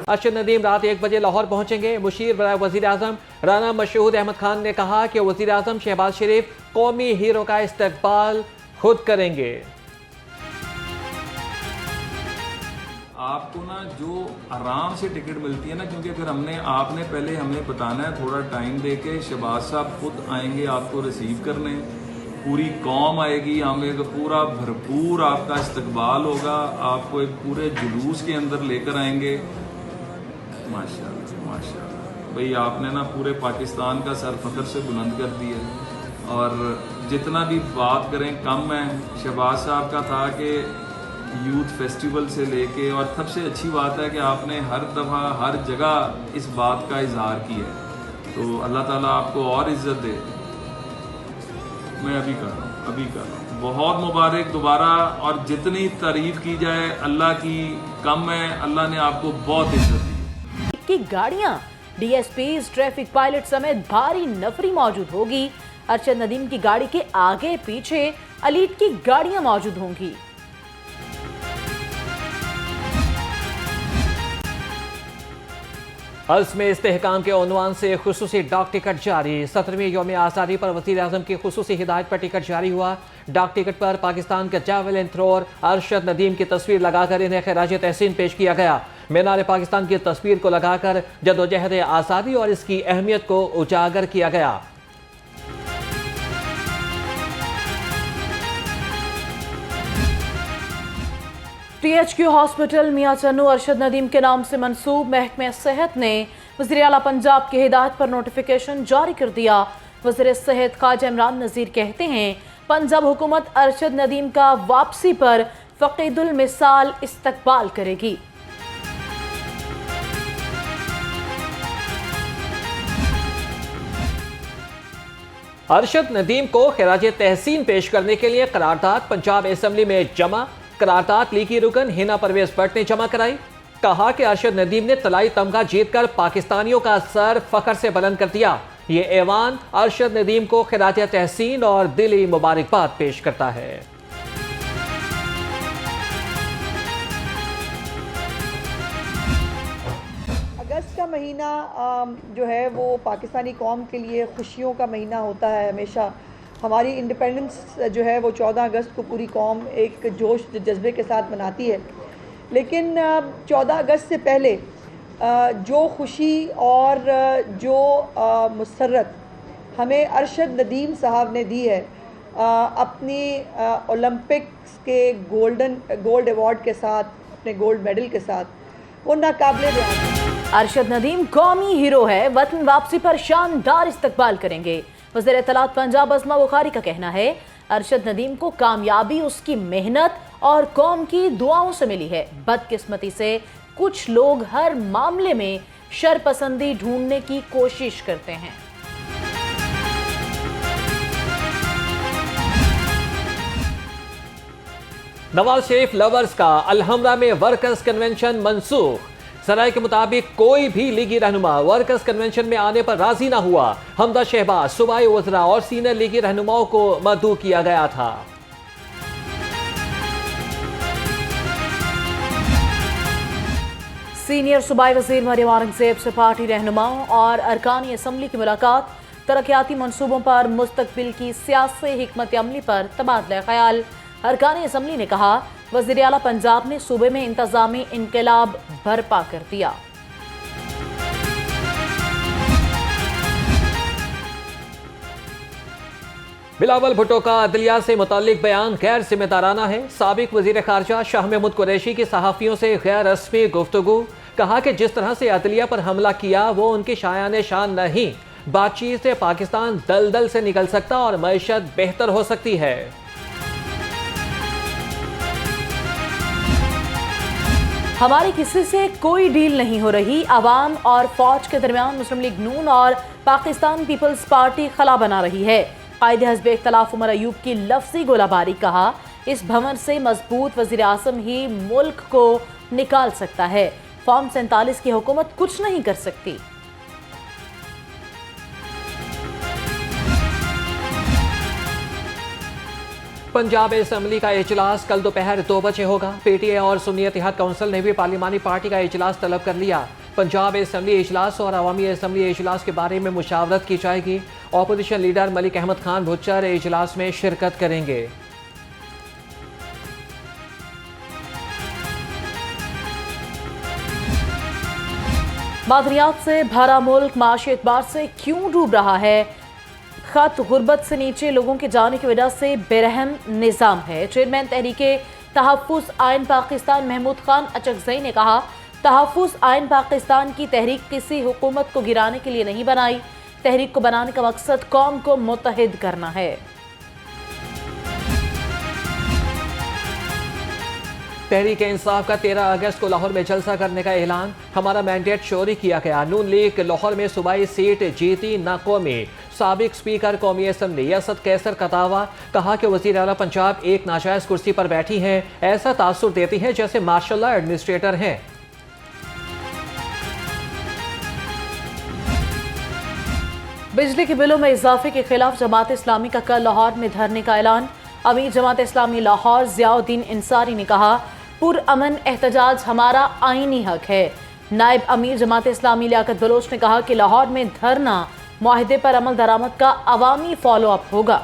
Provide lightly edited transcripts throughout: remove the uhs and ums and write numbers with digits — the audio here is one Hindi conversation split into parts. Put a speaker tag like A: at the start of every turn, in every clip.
A: अरशद नदीम रात 1 बजे लाहौर पहुंचेंगे। मुशीर बराए वजीर आजम राना मशहूद अहमद खान ने कहा कि वजीर आजम शहबाज शरीफ कौमी हीरो का इस्तकबाल खुद करेंगे।
B: आपको ना जो आराम से टिकट मिलती है ना, क्योंकि फिर आपने पहले हमें बताना है, थोड़ा टाइम दे के शहबाज साहब खुद आएंगे आपको रिसीव करने, पूरी कौम आएगी, हम एक पूरा भरपूर आपका इस्तकबाल होगा, आपको एक पूरे जुलूस के अंदर लेकर आएंगे। माशाल्लाह माशाल्लाह भाई, आपने ना पूरे पाकिस्तान का सर फख्र से बुलंद कर दिया। और जितना भी बात करें कम है। शहबाज साहब का था कि यूथ फेस्टिवल से लेके, और सबसे अच्छी बात है कि आपने हर दफ़ा हर जगह इस बात का इजहार किया है, तो अल्लाह ताला आपको और इज़्ज़त दे। मैं अभी कर रहा हूँ बहुत मुबारक दोबारा, और जितनी तारीफ की जाए अल्लाह की कम है। अल्लाह ने आपको बहुत इज्जत दी
C: की गाड़ियां, डीएसपीज, ट्रैफिक पायलट समेत भारी नफरी मौजूद होगी। अरशद नदीम की गाड़ी के आगे पीछे एलीट की गाड़ियां मौजूद होंगी।
A: हल्स में इस्तेहकाम के उन्वान से खुसूसी डाक टिकट जारी। 17वीं यौम आज़ादी पर वज़ीर आज़म की खुसूसी हिदायत पर टिकट जारी हुआ। डाक टिकट पर पाकिस्तान के जावेलिन थ्रोअर अरशद नदीम की तस्वीर लगाकर इन्हें खिराज तहसीन पेश किया गया। मीनार पाकिस्तान की तस्वीर को लगाकर जदोजहद आज़ादी और इसकी अहमियत को उजागर किया गया।
C: THQ हॉस्पिटल मियां चन्नू अरशद नदीम के नाम से मंसूब महकमे सेहत ने वज़ीर आला पंजाब की हिदायत पर नोटिफिकेशन जारी कर दिया। वज़ीर सेहत ख्वाजा इमरान नज़ीर कहते हैं, पंजाब हुकूमत अरशद नदीम का वापसी पर फ़क़ीदुल मिसाल इस्तकबाल करेगी।
A: अरशद नदीम को खिराज तहसीन पेश करने के लिए करारदाद पंजाब असम्बली में जमा। करारदाद लीगी रुकन हिना परवेज भट्ट ने जमा कराई। कहा कि अरशद नदीम ने तलाई तमगा जीतकर पाकिस्तानियों का सर फख्र से बुलंद कर दिया। ये ऐवान अरशद नदीम को खिराज तहसीन और दिली मुबारकबाद पेश करता है।
D: अगस्त का महीना जो है वो पाकिस्तानी कौम के लिए खुशियों का महीना होता है। हमेशा हमारी इंडिपेंडेंस जो है वो 14 अगस्त को पूरी कौम एक जोश जज्बे के साथ मनाती है। लेकिन 14 अगस्त से पहले जो खुशी और जो मुसर्रत हमें अरशद नदीम साहब ने दी है अपनी ओलंपिक्स के गोल्ड अवार्ड के साथ, अपने गोल्ड मेडल के साथ, वो नाकाबिले बयान है।
C: अरशद नदीम कौमी हीरो है, वतन वापसी पर शानदार इस्तकबाल करेंगे। वज़ीर इत्तलात पंजाब अज़मा बुखारी का कहना है, अरशद नदीम को कामयाबी उसकी मेहनत और कौम की दुआओं से मिली है। बदकिस्मती से कुछ लोग हर मामले में शरपसंदी ढूंढने की कोशिश करते हैं।
A: नवाज शरीफ लवर्स का अलहमरा में वर्कर्स कन्वेंशन मनसूख। सराय के मुताबिक कोई भी लीगी रहनुमा वर्कर्स कन्वेंशन में आने पर राजी ना हुआ। हमदा शहबाज, सूबाई वज़रा और सीनियर लीगी रहनुमाओं को मदऊ किया गया था।
C: सीनियर सूबाई वज़ीर मरियम औरंगज़ेब से पार्टी रहनुमाओं और अरकानी असम्बली की मुलाकात। तरक्याती मनसूबों पर मुस्तकबिल की सियासी हिकमत अमली पर तबादला ख्याल। अरकानी असम्बली ने कहा, वज़ीर आला पंजाब ने सूबे में इंतजामी इनकलाब बर्पा कर दिया।
A: बिलावल भुट्टो का अदलिया से मुताल्लिक बयान गैर जिम्मेदाराना है। साबिक वज़ीर ख़ारजा शाह महमूद कुरैशी की सहाफ़ियों से गैर रस्मी गुफ्तगू। कहा कि जिस तरह से अदलिया पर हमला किया वो उनकी शायान शान नहीं। बातचीत से पाकिस्तान दलदल से निकल सकता और मईशत बेहतर हो सकती है।
C: हमारी किसी से कोई डील नहीं हो रही। आवाम और फौज के दरमियान मुस्लिम लीग नून और पाकिस्तान पीपल्स पार्टी खला बना रही है। कायदे हज़्ब इख्तलाफ उमर अयूब की लफ्जी गोलाबारी। कहा, इस भवन से मजबूत वज़ीर आज़म ही मुल्क को निकाल सकता है। फॉर्म 47 की हुकूमत कुछ नहीं कर सकती।
A: पंजाब असेंबली का इजलास कल दोपहर 2 बजे होगा। पीटीआई और सुन्नी इत्तेहाद काउंसिल ने भी पार्लिमानी पार्टी का इजलास तलब कर लिया। पंजाब असेंबली इजलास और अवामी असेंबली इजलास के बारे में मुशावरत की जाएगी। ऑपोजिशन लीडर मलिक अहमद खान भुच्चर इजलास में शिरकत करेंगे।
C: मादरियात से भरा मुल्क माशी एतबार से क्यों डूब रहा है? खत गुर्बत से नीचे लोगों के जाने की वजह से बेरहम निज़ाम है। चेयरमैन तहरीके तहफ़्फ़ुज़ आइन पाकिस्तान महमूद खान अचकज़ई ने कहा, तहफ़्फ़ुज़ आइन पाकिस्तान की तहरीक किसी हुकूमत को गिराने के लिए नहीं बनाई, तहरीक को बनाने का मकसद कौम को मुत्तहिद करना है।
A: तहरीक इंसाफ का 13 अगस्त को लाहौर में जलसा करने का ऐलान। हमारा मैंडेट चोरी किया गया। नून लीग लाहौर में सूबाई सीट जीती ना कौमी। साबिक स्पीकर कौमी असम्बली असद कैसर का दावा, कहा कि वज़ीर आला पंजाब एक नाजायज़ कुर्सी पर बैठी हैं, ऐसा तासुर देती हैं जैसे मार्शल एडमिनिस्ट्रेटर हैं।
C: बिजली के बिलों में इजाफे के खिलाफ जमात इस्लामी का कल लाहौर में धरने का ऐलान। अमीर जमात इस्लामी लाहौर ज़ियाउद्दीन इंसारी ने कहा, पुरअमन एहतजाज हमारा आईनी हक है। नायब अमीर जमात इस्लामी लियाकत बलोच ने कहा कि लाहौर में धरना मुआहदे पर अमल दरामद का अवामी फॉलो अप होगा।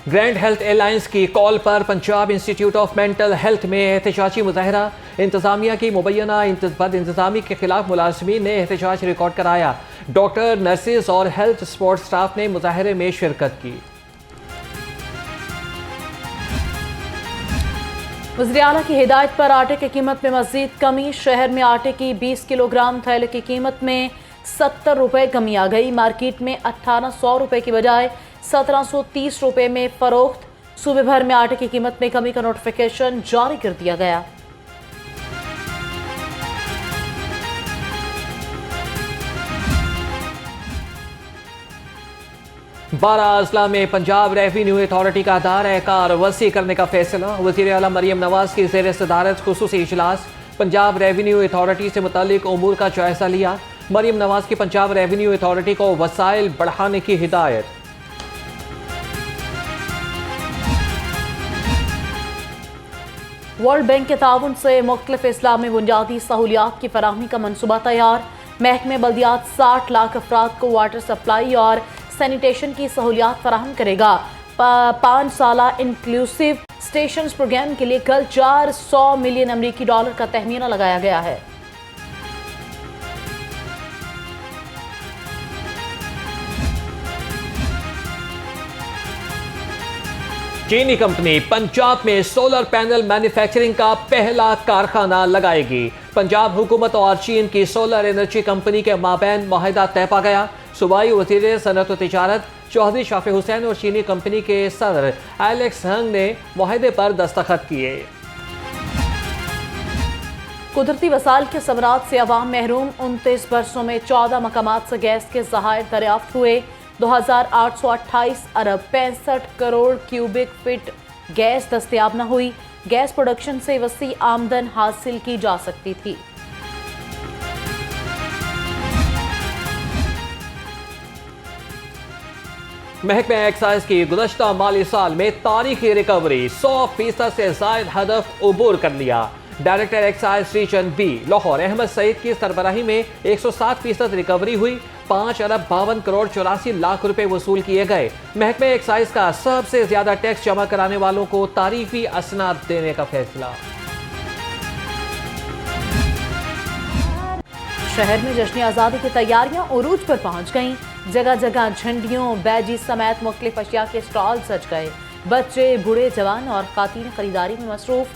A: ग्रैंड हेल्थ एलायंस की कॉल पर Punjab institute of mental health में एहतजाजी मुजाहरा। इंतजामिया की मुबैना बद इंतजामी के खिलाफ मुलाजमीन ने एहतजाज रिकॉर्ड कराया। डॉक्टर, नर्सेज और हेल्थ सपोर्ट स्टाफ ने मुजाहरे में शिरकत की।
C: वज़ीर आला की हिदायत पर आटे की कीमत में मजीद कमी। शहर में आटे की 20 किलोग्राम थैले की कीमत में 70 रुपये कमी आ गई। मार्केट में 1800 रुपये की बजाय 1730 रुपये में फरोख्त। सूबे भर में आटे की कीमत में कमी का नोटिफिकेशन जारी कर दिया गया।
A: बारह अजला में पंजाब रेवेन्यू अथॉरिटी का दायरा कार वसी करने का फैसला। वज़ीर आला मरियम नवाज की ज़ेर सदारत खुसूसी इजलास। पंजाब रेवेन्यू अथॉरिटी से मुतालिक उमूर का जायजा लिया। मरियम नवाज की पंजाब रेवेन्यू अथॉरिटी को वसाइल बढ़ाने की हिदायत।
C: वर्ल्ड बैंक के ताउन से मुख्तलिफ इस्लामी बुनियादी सहूलियात की फराहमी का मनसूबा तैयार। महकमे बल्दियात 60 लाख अफराद को वाटर सप्लाई और सैनिटेशन की सहूलियात फराहम करेगा। 5 साला इंक्लूसिव स्टेशन प्रोग्राम के लिए कल 400 मिलियन अमरीकी डॉलर का तहमीना लगाया गया है।
A: चीनी कंपनी पंजाब में सोलर पैनल मैन्युफैक्चरिंग का पहला कारखाना लगाएगी। पंजाब हुकूमत और चीन की सोलर एनर्जी कंपनी के माबैन मुआहिदा तय पा गया। सूबाई वज़ीर सनअत व तिजारत चौधरी शाफी हुसैन और चीनी कंपनी के सदर एलेक्स हंग ने मुआहिदे पर दस्तखत किए।
C: कुदरती वसाइल के समरात से अवाम महरूम। 29 बरसों में 14 मकामात से गैस के ज़खायर दरियाफ्त हुए। 2828 अरब 65 करोड़ क्यूबिक फीट गैस दस्तयाब न हुई। गैस प्रोडक्शन से वसी आमदन हासिल की जा सकती थी।
A: महकमा एक्साइज की गुज़श्ता माली साल में तारीखी रिकवरी 100% से ज़ायद हदफ उबूर कर लिया। Director excise region B Lahore Ahmad Saeed की सरबराही में 107% रिकवरी हुई। 5 अरब 52 करोड़ 84 लाख रुपए वसूल किए गए। महकमे एक्साइज का सबसे ज्यादा टैक्स जमा कराने वालों को तारीफी असनाद देने का फैसला।
C: शहर में जश्न आज़ादी की तैयारियां उरूज पर पहुंच गईं। जगह जगह झंडियों, बैजी समेत मुख्तलिफ अशिया के स्टॉल सज गए। बच्चे, बूढ़े, जवान और खातीन खरीदारी में मसरूफ।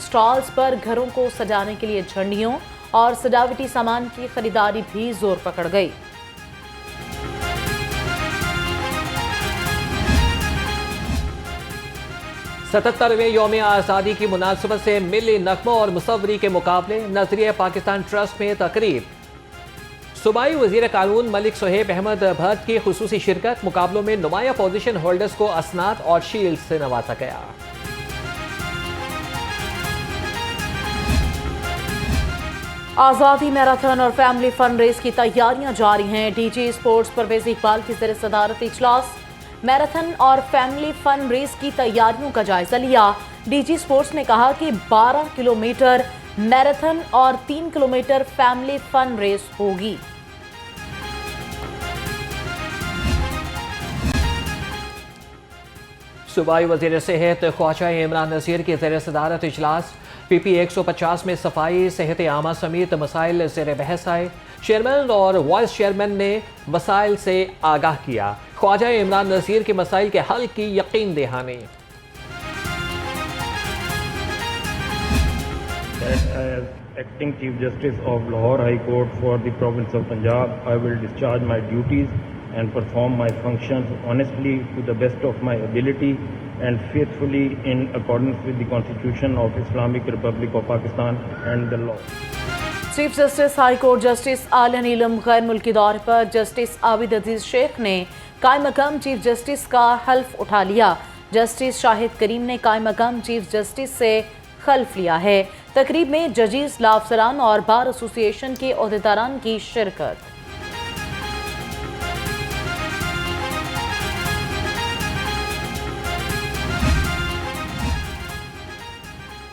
C: स्टॉल्स पर घरों को सजाने के लिए झंडियों और सजावटी सामान की खरीदारी भी जोर पकड़ गई।
A: सतहत्तरवें यौम आज़ादी की मुनासिबत से मिली नगमों और मुसव्वरी के मुकाबले नजरिया पाकिस्तान ट्रस्ट में तकरीब। सूबाई वज़ीर कानून मलिक सोहेब अहमद भट्ट की खुसूसी शिरकत। मुकाबलों में नुमाया पोजीशन होल्डर्स को असनाद और शील्ड से नवाजा गया।
C: आज़ादी मैराथन और फैमिली फन रेस की तैयारियां जारी हैं। डीजी स्पोर्ट्स परवेज इकबाल की ज़ेर सदारत इजलास मैराथन और फैमिली फन रेस की तैयारियों का जायजा लिया। डीजी स्पोर्ट्स ने कहा कि 12 किलोमीटर मैराथन और 3 किलोमीटर फैमिली फन रेस होगी।
A: सूबाई वज़ीर सेहत ख्वाजा इमरान नज़ीर की ज़ेर सदारत इजलास PP 150 में सफाई सेहत आमा समेत मसाइल ज़ेर बहस आए। चेयरमैन और वाइस चेयरमैन ने मसाइल से आगाह किया। ख्वाजा इमरान नज़ीर के मसाइल के हल की यकीन दहानी।
E: As Acting Chief Justice of Lahore High Court for the Province of Punjab, I will discharge my duties and perform my functions honestly to the best of my ability and faithfully in accordance with the Constitution of Islamic Republic of Pakistan and the law.
C: Chief justice high court justice Aliya Neelam गैर मुल्की दौरे पर जस्टिस आबिद अजीज शेख ने कायम मकाम चीफ जस्टिस का हल्फ उठा लिया। जस्टिस शाहिद करीम ने कायम मकाम चीफ जस्टिस से हल्फ लिया है। तकरीब में जजीज, लॉ अफसरान और बार एसोसिएशन के ओहदेदारान की शिरकत।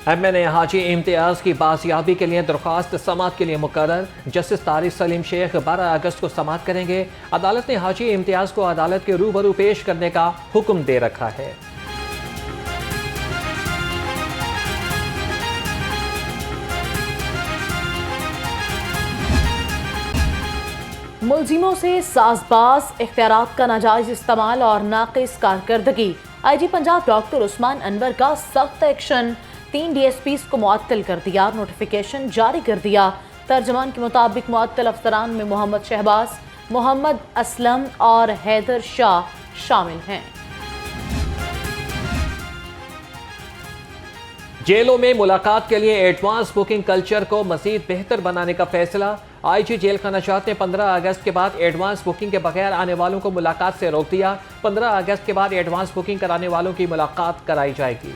A: MNA हाजी इम्तियाज़ की बाजियाबी के लिए दरख्वास्त समाअत के लिए मुकर्रर। जस्टिस तारिक सलीम शेख 12 अगस्त को समाअत करेंगे। अदालत ने हाजी इम्तियाज़ को अदालत के रूबरू पेश करने का हुक्म दे रखा है।
C: मुलजिमों से साजबाज इख्तियारात का नाजायज इस्तेमाल और नाकिस कारकर्दगी। IG पंजाब डॉक्टर उस्मान अनवर का सख्त एक्शन। 3 DSPs को मुअत्तल कर दिया, नोटिफिकेशन जारी कर दिया। तर्जमान के मुताबिक मुअत्तल अफसरान में मोहम्मद शहबाज, मोहम्मद असलम और हैदर शाह शामिल हैं।
A: जेलों में मुलाकात के लिए एडवांस बुकिंग कल्चर को मजीद बेहतर बनाने का फैसला। IG जेल खाना चाहते ने 15 अगस्त के बाद एडवांस बुकिंग के बगैर आने वालों को मुलाकात से रोक दिया। 15 अगस्त के बाद एडवांस बुकिंग कराने वालों की मुलाकात कराई जाएगी।